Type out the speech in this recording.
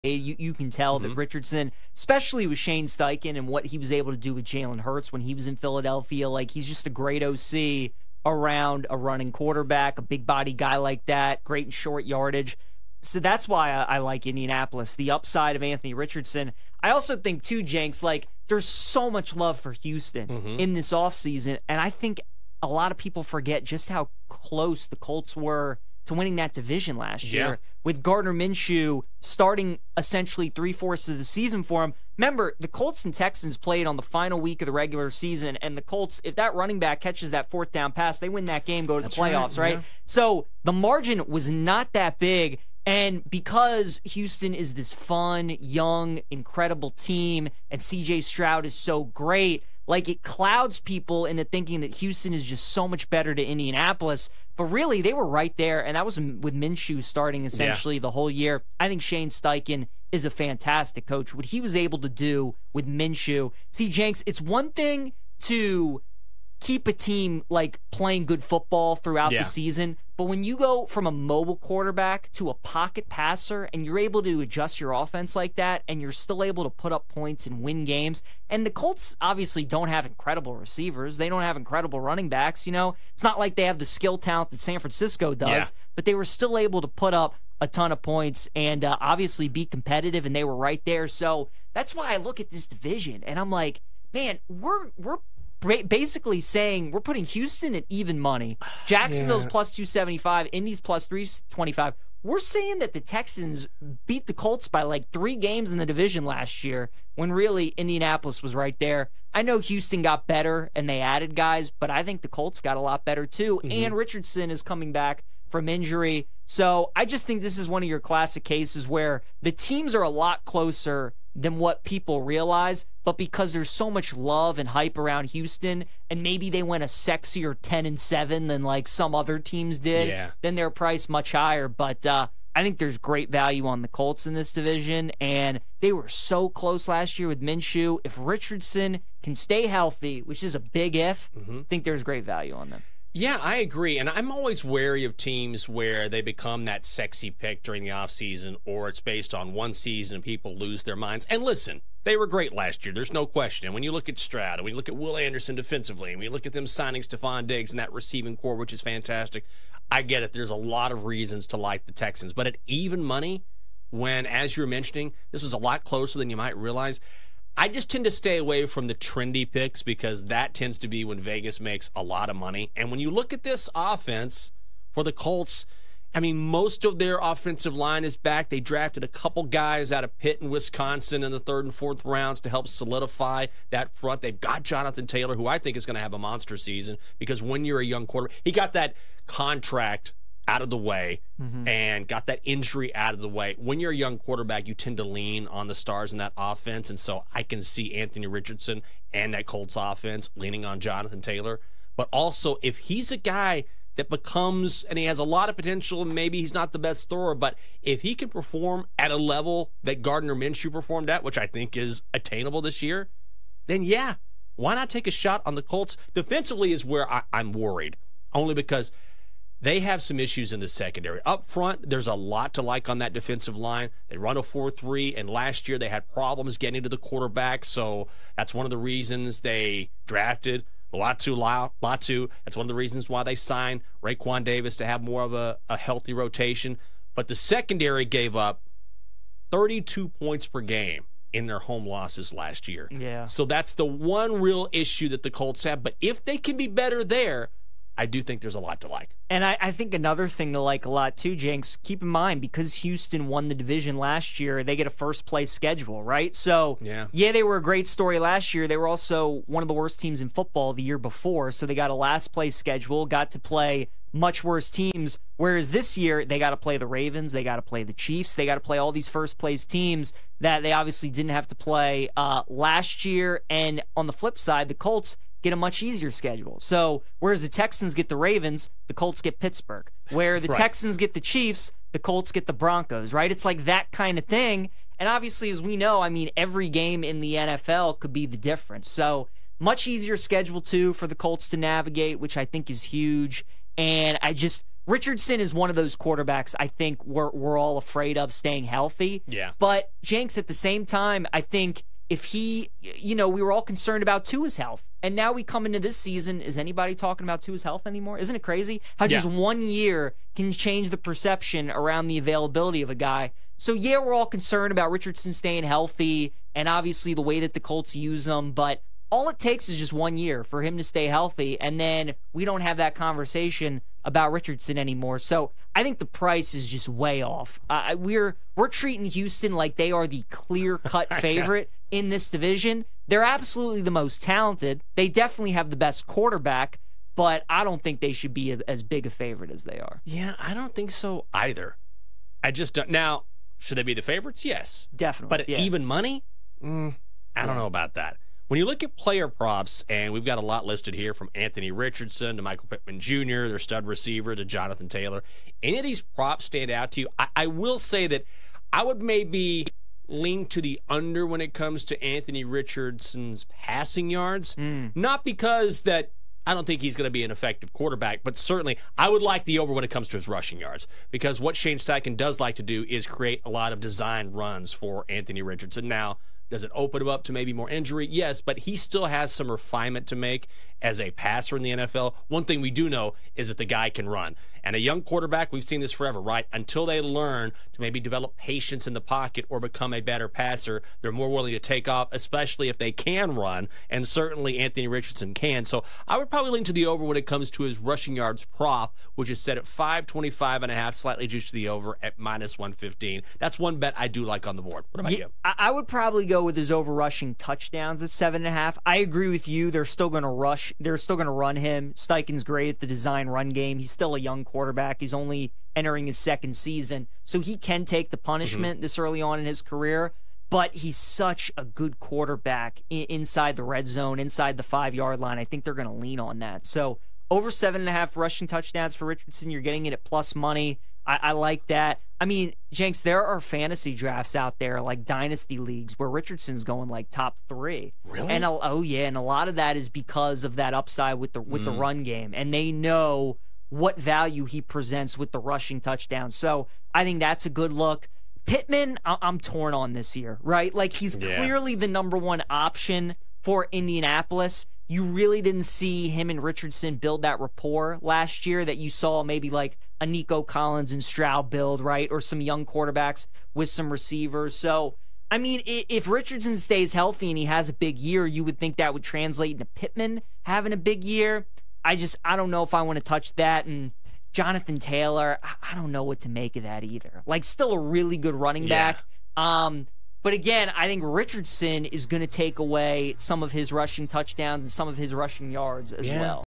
You can tell that Richardson, especially with Shane Steichen and what he was able to do with Jalen Hurts when he was in Philadelphia, like he's just a great OC around a running quarterback, a big body guy like that, great in short yardage. So that's why I like Indianapolis, the upside of Anthony Richardson. I also think, too, Jenks, like there's so much love for Houston in this offseason, and I think a lot of people forget just how close the Colts were to winning that division last year, with Gardner Minshew starting essentially 3/4 of the season for him. Remember, the Colts and Texans played on the final week of the regular season, and the Colts, if that running back catches that fourth down pass, they win that game, go to the playoffs, right? Yeah. So the margin was not that big, and because Houston is this fun, young, incredible team, and C.J. Stroud is so great, like it clouds people into thinking that Houston is just so much better to Indianapolis. But really, they were right there, and that was with Minshew starting essentially the whole year. I think Shane Steichen is a fantastic coach. What he was able to do with Minshew. See, Jenks, it's one thing to keep a team like playing good football throughout the season, but when you go from a mobile quarterback to a pocket passer and you're able to adjust your offense like that and you're still able to put up points and win games, and the Colts obviously don't have incredible receivers, they don't have incredible running backs, you know, it's not like they have the skill talent that San Francisco does, but they were still able to put up a ton of points and obviously be competitive, and they were right there. So that's why I look at this division and I'm like, man, we're basically saying we're putting Houston at even money. Jacksonville's plus 275, Indy's plus 325. We're saying that the Texans beat the Colts by like 3 games in the division last year when really Indianapolis was right there. I know Houston got better and they added guys, but I think the Colts got a lot better too. And Richardson is coming back from injury. So I just think this is one of your classic cases where the teams are a lot closer than what people realize, but because there's so much love and hype around Houston, and maybe they went a sexier 10-7 than like some other teams did, then they're priced much higher. But I think there's great value on the Colts in this division, and they were so close last year with Minshew. If Richardson can stay healthy, which is a big if, I think there's great value on them. Yeah, I agree. And I'm always wary of teams where they become that sexy pick during the offseason, or it's based on one season and people lose their minds. And listen, they were great last year. There's no question. And when you look at Stroud, and when you look at Will Anderson defensively, and when you look at them signing Stephon Diggs and that receiving core, which is fantastic, I get it. There's a lot of reasons to like the Texans. But at even money, when, as you were mentioning, this was a lot closer than you might realize, I just tend to stay away from the trendy picks because that tends to be when Vegas makes a lot of money. And when you look at this offense for the Colts, I mean, most of their offensive line is back. They drafted a couple guys out of Pitt and Wisconsin in the 3rd and 4th rounds to help solidify that front. They've got Jonathan Taylor, who I think is going to have a monster season because when you're a young quarterback, he got that contract out of the way and got that injury out of the way. When you're a young quarterback, you tend to lean on the stars in that offense, and so I can see Anthony Richardson and that Colts offense leaning on Jonathan Taylor. But also, if he's a guy that becomes, and he has a lot of potential, and maybe he's not the best thrower, but if he can perform at a level that Gardner Minshew performed at, which I think is attainable this year, then yeah, why not take a shot on the Colts? Defensively is where I'm worried, only because they have some issues in the secondary. Up front, there's a lot to like on that defensive line. They run a 4-3, and last year they had problems getting to the quarterback, so that's one of the reasons they drafted Latu. That's one of the reasons why they signed Raekwon Davis to have more of a healthy rotation. But the secondary gave up 32 points per game in their home losses last year. Yeah. So that's the one real issue that the Colts have. But if they can be better there, I do think there's a lot to like. And I think another thing to like a lot too, Jenks, keep in mind, because Houston won the division last year, they get a first-place schedule, right? So, yeah, they were a great story last year. They were also one of the worst teams in football the year before, so they got a last-place schedule, got to play much worse teams, whereas this year they got to play the Ravens, they got to play the Chiefs, they got to play all these first-place teams that they obviously didn't have to play last year. And on the flip side, the Colts get a much easier schedule. So whereas the Texans get the Ravens, the Colts get Pittsburgh. Where the Texans get the Chiefs, the Colts get the Broncos, right? It's like that kind of thing. And obviously, as we know, I mean, every game in the NFL could be the difference. So much easier schedule, too, for the Colts to navigate, which I think is huge. And Richardson is one of those quarterbacks I think we're all afraid of staying healthy. Yeah. But, Jenks, at the same time, I think if he, we were all concerned about Tua's health. And now we come into this season, is anybody talking about Tua's health anymore? Isn't it crazy how just 1 year can change the perception around the availability of a guy? So, yeah, we're all concerned about Richardson staying healthy and obviously the way that the Colts use him, but all it takes is just 1 year for him to stay healthy, and then we don't have that conversation about Richardson anymore. So I think the price is just way off. We're treating Houston like they are the clear-cut favorite in this division. They're absolutely the most talented. They definitely have the best quarterback, but I don't think they should be as big a favorite as they are. Yeah, I don't think so either. I just don't. Now, should they be the favorites? Yes. Definitely. But even money? I don't know about that. When you look at player props, and we've got a lot listed here from Anthony Richardson to Michael Pittman Jr., their stud receiver, to Jonathan Taylor, any of these props stand out to you? I will say that I would maybe lean to the under when it comes to Anthony Richardson's passing yards. Not because that I don't think he's going to be an effective quarterback, but certainly I would like the over when it comes to his rushing yards, because what Shane Steichen does like to do is create a lot of design runs for Anthony Richardson. Now, does it open him up to maybe more injury? Yes, but he still has some refinement to make as a passer in the NFL. One thing we do know is that the guy can run. And a young quarterback, we've seen this forever, right? Until they learn to maybe develop patience in the pocket or become a better passer, they're more willing to take off, especially if they can run. And certainly Anthony Richardson can. So I would probably lean to the over when it comes to his rushing yards prop, which is set at 525.5, slightly juiced to the over at -115. That's one bet I do like on the board. What about you? I would probably go with his over rushing touchdowns at 7.5. I agree with you. They're still going to rush. They're still going to run him. Steichen's great at the design run game. He's still a young quarterback. He's only entering his second season, so he can take the punishment this early on in his career. But he's such a good quarterback inside the red zone, inside the 5-yard line. I think they're going to lean on that. So over 7.5 rushing touchdowns for Richardson. You're getting it at plus money. I like that. I mean, Jenks, there are fantasy drafts out there, like dynasty leagues, where Richardson's going like top 3. Really? And and a lot of that is because of that upside with the run game, and they know what value he presents with the rushing touchdown. So I think that's a good look. Pittman, I'm torn on this year, right? Like, he's clearly the number one option for Indianapolis. You really didn't see him and Richardson build that rapport last year that you saw maybe like a Nico Collins and Stroud build, right? Or some young quarterbacks with some receivers. So, I mean, if Richardson stays healthy and he has a big year, you would think that would translate into Pittman having a big year. I don't know if I want to touch that. And Jonathan Taylor, I don't know what to make of that either. Like, still a really good running back. But again, I think Richardson is going to take away some of his rushing touchdowns and some of his rushing yards as well.